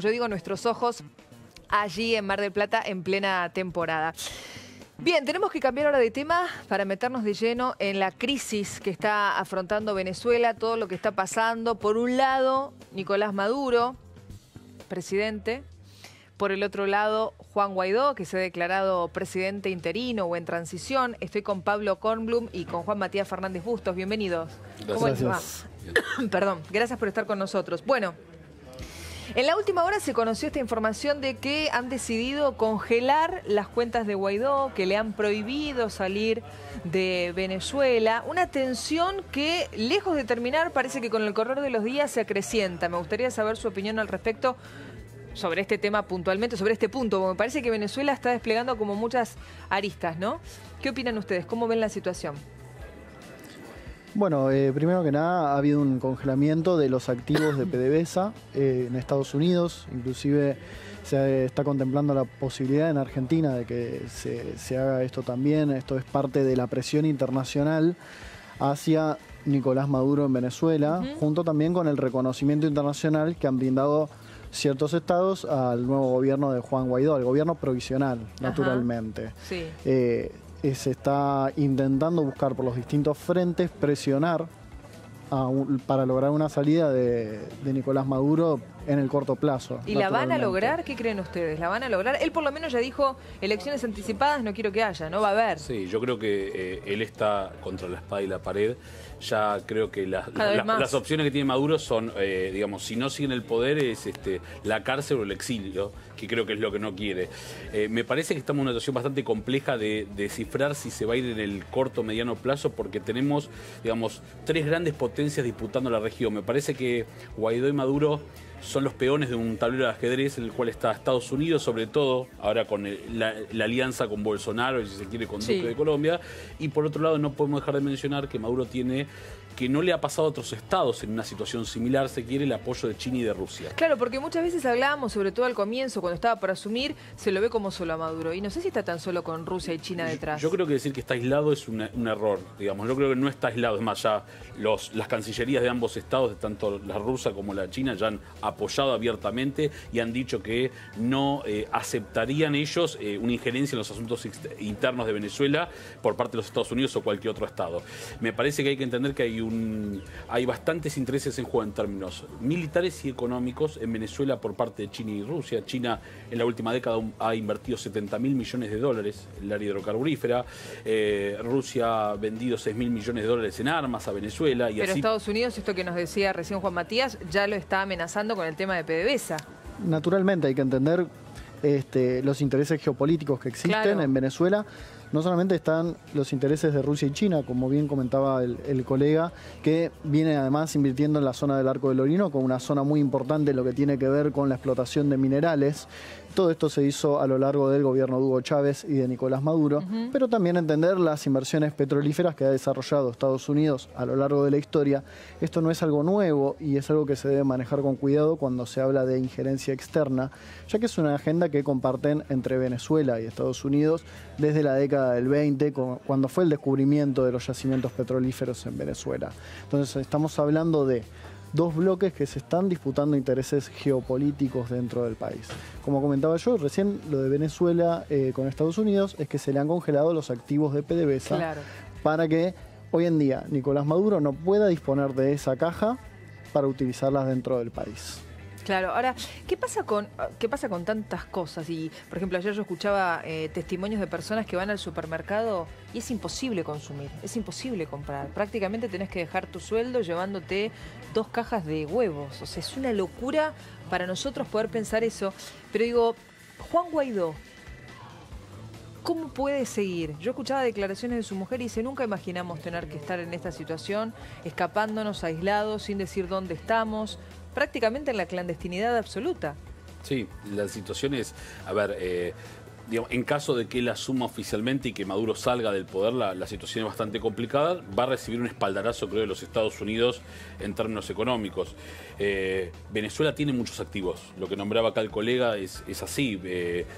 yo digo nuestros ojos, allí en Mar del Plata en plena temporada. Bien, tenemos que cambiar ahora de tema para meternos de lleno en la crisis que está afrontando Venezuela, todo lo que está pasando. Por un lado, Nicolás Maduro, presidente. Por el otro lado, Juan Guaidó, que se ha declarado presidente interino o en transición. Estoy con Pablo Kornblum y con Juan Matías Fernández Bustos. Bienvenidos. Gracias. ¿Cómo les va? Perdón, gracias por estar con nosotros. Bueno, en la última hora se conoció esta información de que han decidido congelar las cuentas de Guaidó, que le han prohibido salir de Venezuela. Una tensión que, lejos de terminar, parece que con el correr de los días se acrecienta. Me gustaría saber su opinión al respecto sobre este tema puntualmente, sobre este punto. Me parece que Venezuela está desplegando como muchas aristas, ¿no? ¿Qué opinan ustedes? ¿Cómo ven la situación? Bueno, primero que nada ha habido un congelamiento de los activos de PDVSA en Estados Unidos. Inclusive se está contemplando la posibilidad en Argentina de que se haga esto también. Esto es parte de la presión internacional hacia Nicolás Maduro en Venezuela, junto también con el reconocimiento internacional que han brindado ciertos estados al nuevo gobierno de Juan Guaidó, al gobierno provisional, naturalmente. Sí. Se está intentando buscar por los distintos frentes, presionar para lograr una salida de Nicolás Maduro en el corto plazo. ¿Y la van a lograr? ¿Qué creen ustedes? ¿La van a lograr? Él por lo menos ya dijo, elecciones anticipadas no quiero que haya, no va a haber. Sí, yo creo que él está contra la espada y la pared. Ya creo que las opciones que tiene Maduro son, digamos, si no siguen el poder es la cárcel o el exilio, que creo que es lo que no quiere. Me parece que estamos en una situación bastante compleja de descifrar si se va a ir en el corto o mediano plazo, porque tenemos, digamos, tres grandes potencias disputando la región. Me parece que Guaidó y Maduro son los peones de un tablero de ajedrez en el cual está Estados Unidos, sobre todo, ahora con la alianza con Bolsonaro y si se quiere con Duque de Colombia. Y por otro lado no podemos dejar de mencionar que Maduro tiene, que no le ha pasado a otros estados en una situación similar, se quiere, el apoyo de China y de Rusia. Claro, porque muchas veces hablábamos, sobre todo al comienzo, cuando estaba por asumir, se lo ve como solo a Maduro. Y no sé si está tan solo con Rusia y China detrás. Yo creo que decir que está aislado es un error, digamos. Yo creo que no está aislado. Es más, ya las cancillerías de ambos estados, tanto la rusa como la china, ya han apoyado abiertamente y han dicho que no aceptarían ellos una injerencia en los asuntos internos de Venezuela por parte de los Estados Unidos o cualquier otro estado. Me parece que hay que entender que hay bastantes intereses en juego en términos militares y económicos en Venezuela por parte de China y Rusia. China en la última década ha invertido 70.000 millones de dólares en el área hidrocarburífera. Rusia ha vendido 6.000 millones de dólares en armas a Venezuela. Pero Estados Unidos, esto que nos decía recién Juan Matías, ya lo está amenazando con el tema de PDVSA. Naturalmente hay que entender los intereses geopolíticos que existen en Venezuela. No solamente están los intereses de Rusia y China, como bien comentaba el colega, que viene además invirtiendo en la zona del Arco del Orinoco, una zona muy importante en lo que tiene que ver con la explotación de minerales. Todo esto se hizo a lo largo del gobierno de Hugo Chávez y de Nicolás Maduro, pero también entender las inversiones petrolíferas que ha desarrollado Estados Unidos a lo largo de la historia. Esto no es algo nuevo y es algo que se debe manejar con cuidado cuando se habla de injerencia externa, ya que es una agenda que comparten entre Venezuela y Estados Unidos desde la década del 20, cuando fue el descubrimiento de los yacimientos petrolíferos en Venezuela. Entonces estamos hablando de dos bloques que se están disputando intereses geopolíticos dentro del país. Como comentaba yo, recién lo de Venezuela con Estados Unidos es que se le han congelado los activos de PDVSA para que hoy en día Nicolás Maduro no pueda disponer de esa caja para utilizarlas dentro del país. Claro, ahora, ¿qué pasa con tantas cosas? Y, por ejemplo, ayer yo escuchaba testimonios de personas que van al supermercado y es imposible consumir, es imposible comprar. Prácticamente tenés que dejar tu sueldo llevándote 2 cajas de huevos. O sea, es una locura para nosotros poder pensar eso. Pero digo, Juan Guaidó, ¿cómo puede seguir? Yo escuchaba declaraciones de su mujer y dice, nunca imaginamos tener que estar en esta situación, escapándonos, aislados, sin decir dónde estamos, prácticamente en la clandestinidad absoluta. Sí, la situación es, a ver, en caso de que él asuma oficialmente y que Maduro salga del poder, la situación es bastante complicada. Va a recibir un espaldarazo, creo, de los Estados Unidos en términos económicos. Venezuela tiene muchos activos. Lo que nombraba acá el colega es así.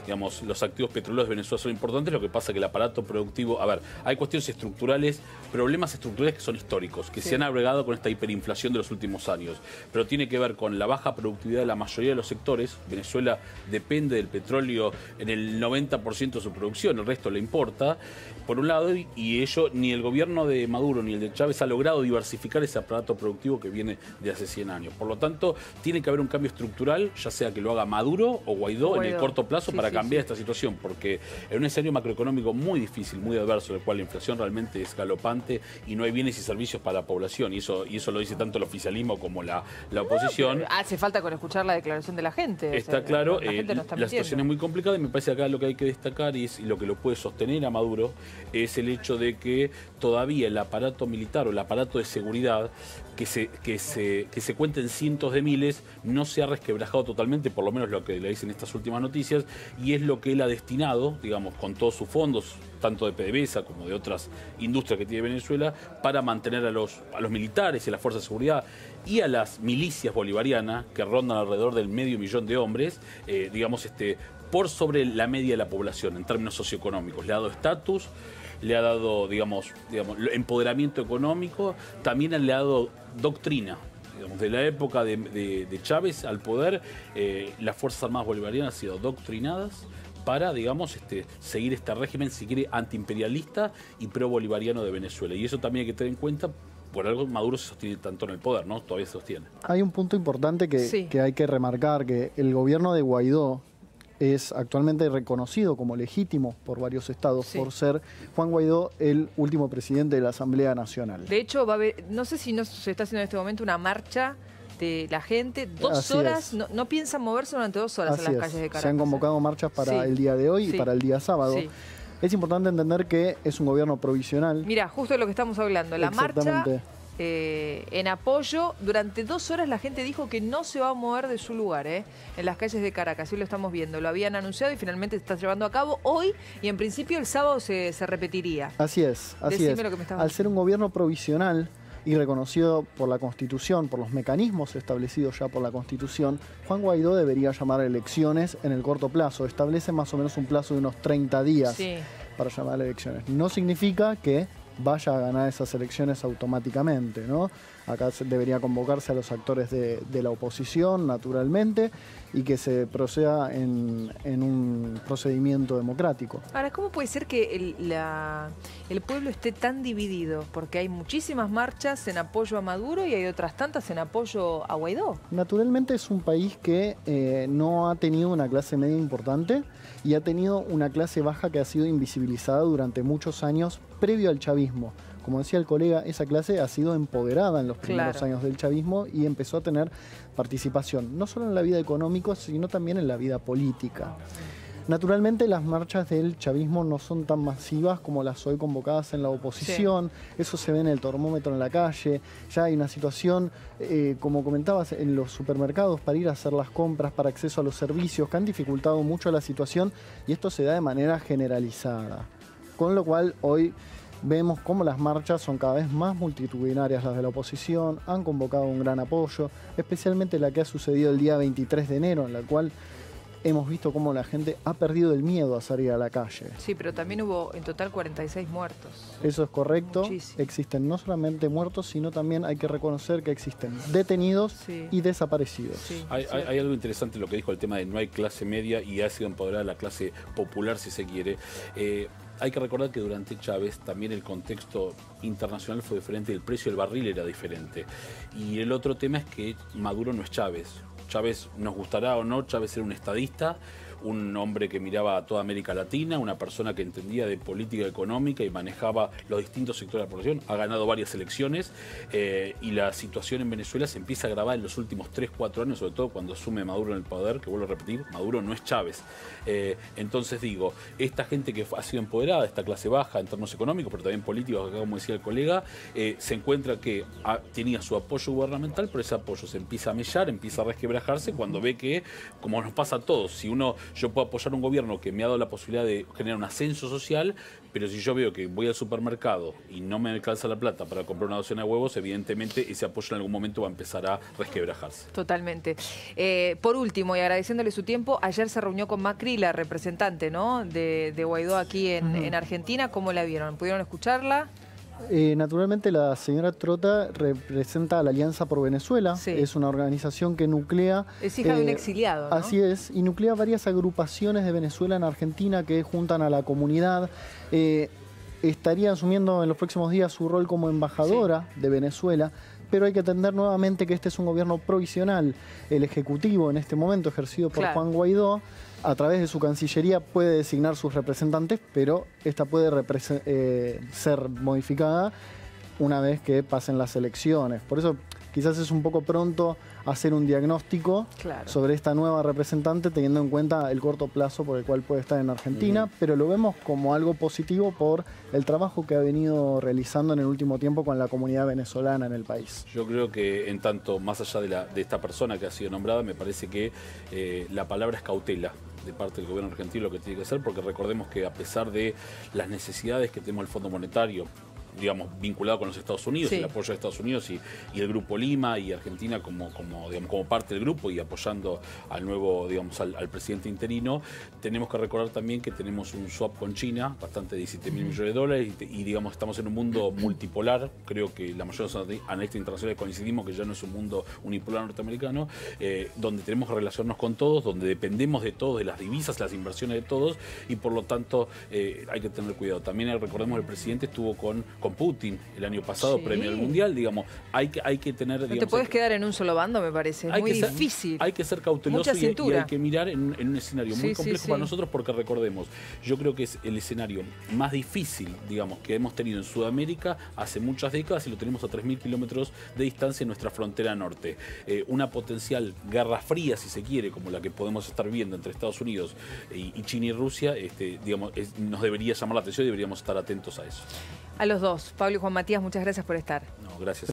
Digamos, los activos petroleros de Venezuela son importantes. Lo que pasa es que el aparato productivo... A ver, hay cuestiones estructurales, problemas estructurales que son históricos, que se han agregado con esta hiperinflación de los últimos años. Pero tiene que ver con la baja productividad de la mayoría de los sectores. Venezuela depende del petróleo en el 90% de su producción, el resto le importa, por un lado, y ello, ni el gobierno de Maduro ni el de Chávez ha logrado diversificar ese aparato productivo que viene de hace 100 años. Por lo tanto, tiene que haber un cambio estructural, ya sea que lo haga Maduro o Guaidó en el corto plazo para cambiar esta situación, porque en un escenario macroeconómico muy difícil, muy adverso, en el cual la inflación realmente es galopante y no hay bienes y servicios para la población, y eso lo dice tanto el oficialismo como la oposición. Hace falta con escuchar la declaración de la gente. Está claro, la situación es muy complicada y me parece acá lo que hay que destacar y lo que lo puede sostener a Maduro es el hecho de que todavía el aparato militar o el aparato de seguridad que se cuenta en cientos de miles no se ha resquebrajado totalmente, por lo menos lo que le dicen estas últimas noticias, y es lo que él ha destinado, digamos, con todos sus fondos, tanto de PDVSA como de otras industrias que tiene Venezuela, para mantener a los militares y a las fuerzas de seguridad y a las milicias bolivarianas, que rondan alrededor del 500.000 de hombres, digamos, por sobre la media de la población en términos socioeconómicos. Le ha dado estatus, le ha dado, digamos, empoderamiento económico, también le ha dado doctrina. Digamos, de la época de Chávez al poder, las Fuerzas Armadas Bolivarianas han sido doctrinadas para, digamos, seguir este régimen, si quiere, antiimperialista y pro-bolivariano de Venezuela. Y eso también hay que tener en cuenta. Por algo Maduro se sostiene tanto en el poder, ¿no? Todavía se sostiene. Hay un punto importante que hay que remarcar, que el gobierno de Guaidó es actualmente reconocido como legítimo por varios estados por ser Juan Guaidó el último presidente de la Asamblea Nacional. De hecho, va a haber, no sé si se está haciendo en este momento una marcha de la gente, 2 horas, no piensan moverse durante 2 horas en las calles de Caracas. Se han convocado marchas para el día de hoy y para el día sábado. Es importante entender que es un gobierno provisional. Mira, justo de lo que estamos hablando, la marcha en apoyo, durante 2 horas la gente dijo que no se va a mover de su lugar, en las calles de Caracas, hoy lo estamos viendo, lo habían anunciado y finalmente se está llevando a cabo hoy y en principio el sábado se repetiría. Así es, así es. Al ser un gobierno provisional y reconocido por la Constitución, por los mecanismos establecidos ya por la Constitución, Juan Guaidó debería llamar a elecciones en el corto plazo. Establece más o menos un plazo de unos 30 días para llamar a elecciones. No significa que vaya a ganar esas elecciones automáticamente, ¿no? Acá debería convocarse a los actores de la oposición, naturalmente, y que se proceda en un procedimiento democrático. Ahora, ¿cómo puede ser que el pueblo esté tan dividido? Porque hay muchísimas marchas en apoyo a Maduro y hay otras tantas en apoyo a Guaidó. Naturalmente es un país que no ha tenido una clase media importante y ha tenido una clase baja que ha sido invisibilizada durante muchos años previo al chavismo. Como decía el colega, esa clase ha sido empoderada en los primeros años del chavismo y empezó a tener participación, no solo en la vida económica, sino también en la vida política. Naturalmente las marchas del chavismo no son tan masivas como las hoy convocadas en la oposición, eso se ve en el termómetro en la calle, ya hay una situación, como comentabas, en los supermercados para ir a hacer las compras, para acceso a los servicios, que han dificultado mucho la situación y esto se da de manera generalizada. Con lo cual hoy vemos cómo las marchas son cada vez más multitudinarias, las de la oposición, han convocado un gran apoyo, especialmente la que ha sucedido el día 23 de enero, en la cual hemos visto cómo la gente ha perdido el miedo a salir a la calle. Sí, pero también hubo en total 46 muertos. Eso es correcto. Muchísimo. Existen no solamente muertos, sino también hay que reconocer que existen detenidos y desaparecidos. Sí, hay algo interesante en lo que dijo el tema de no hay clase media y ha sido empoderada la clase popular, si se quiere. Hay que recordar que durante Chávez también el contexto internacional fue diferente, el precio del barril era diferente. Y el otro tema es que Maduro no es Chávez. Chávez, nos gustará o no, Chávez era un estadista, un hombre que miraba a toda América Latina, una persona que entendía de política económica y manejaba los distintos sectores de la población, ha ganado varias elecciones y la situación en Venezuela se empieza a agravar en los últimos 3-4 años, sobre todo cuando asume Maduro en el poder, que vuelvo a repetir, Maduro no es Chávez. Entonces digo, esta gente que ha sido empoderada, esta clase baja en términos económicos, pero también políticos, acá como decía el colega, se encuentra que tenía su apoyo gubernamental, pero ese apoyo se empieza a mellar, empieza a resquebrajarse cuando ve que, como nos pasa a todos, si uno yo puedo apoyar un gobierno que me ha dado la posibilidad de generar un ascenso social, pero si yo veo que voy al supermercado y no me alcanza la plata para comprar una docena de huevos, evidentemente ese apoyo en algún momento va a empezar a resquebrajarse. Totalmente. Por último, y agradeciéndole su tiempo, ayer se reunió con Macri, la representante, ¿no?, de Guaidó aquí en Argentina. ¿Cómo la vieron? ¿Pudieron escucharla? Naturalmente la señora Trota representa a la Alianza por Venezuela, sí. Es una organización que nuclea... Es hija de un exiliado, ¿no? Así es, y nuclea varias agrupaciones de Venezuela en Argentina que juntan a la comunidad. Estaría asumiendo en los próximos días su rol como embajadora de Venezuela, pero hay que atender nuevamente que este es un gobierno provisional. El Ejecutivo en este momento, ejercido por Juan Guaidó, a través de su Cancillería puede designar sus representantes, pero esta puede ser modificada una vez que pasen las elecciones. Por eso quizás es un poco pronto hacer un diagnóstico sobre esta nueva representante, teniendo en cuenta el corto plazo por el cual puede estar en Argentina, pero lo vemos como algo positivo por el trabajo que ha venido realizando en el último tiempo con la comunidad venezolana en el país. Yo creo que en tanto, más allá de esta persona que ha sido nombrada, me parece que la palabra es cautela de parte del gobierno argentino, lo que tiene que hacer, porque recordemos que a pesar de las necesidades que tenemos el Fondo Monetario, digamos, vinculado con los Estados Unidos, el apoyo de Estados Unidos y el Grupo Lima y Argentina como parte del grupo y apoyando al nuevo, digamos, al presidente interino, tenemos que recordar también que tenemos un swap con China, bastante de 17 mil millones de dólares y digamos, estamos en un mundo multipolar. Creo que la mayoría de los analistas internacionales coincidimos que ya no es un mundo unipolar norteamericano, donde tenemos que relacionarnos con todos, donde dependemos de todos, de las divisas, las inversiones de todos, y por lo tanto hay que tener cuidado. También recordemos que el presidente estuvo con Putin el año pasado, premio del Mundial, digamos, hay que tener... No te puedes quedar en un solo bando, me parece, es muy difícil. Hay que ser cauteloso y hay que mirar en un escenario muy complejo para nosotros, porque recordemos, yo creo que es el escenario más difícil, digamos, que hemos tenido en Sudamérica hace muchas décadas y lo tenemos a 3.000 kilómetros de distancia en nuestra frontera norte. Una potencial guerra fría, si se quiere, como la que podemos estar viendo entre Estados Unidos y China y Rusia, digamos, nos debería llamar la atención y deberíamos estar atentos a eso. A los dos, Pablo y Juan Matías, muchas gracias por estar. No, gracias.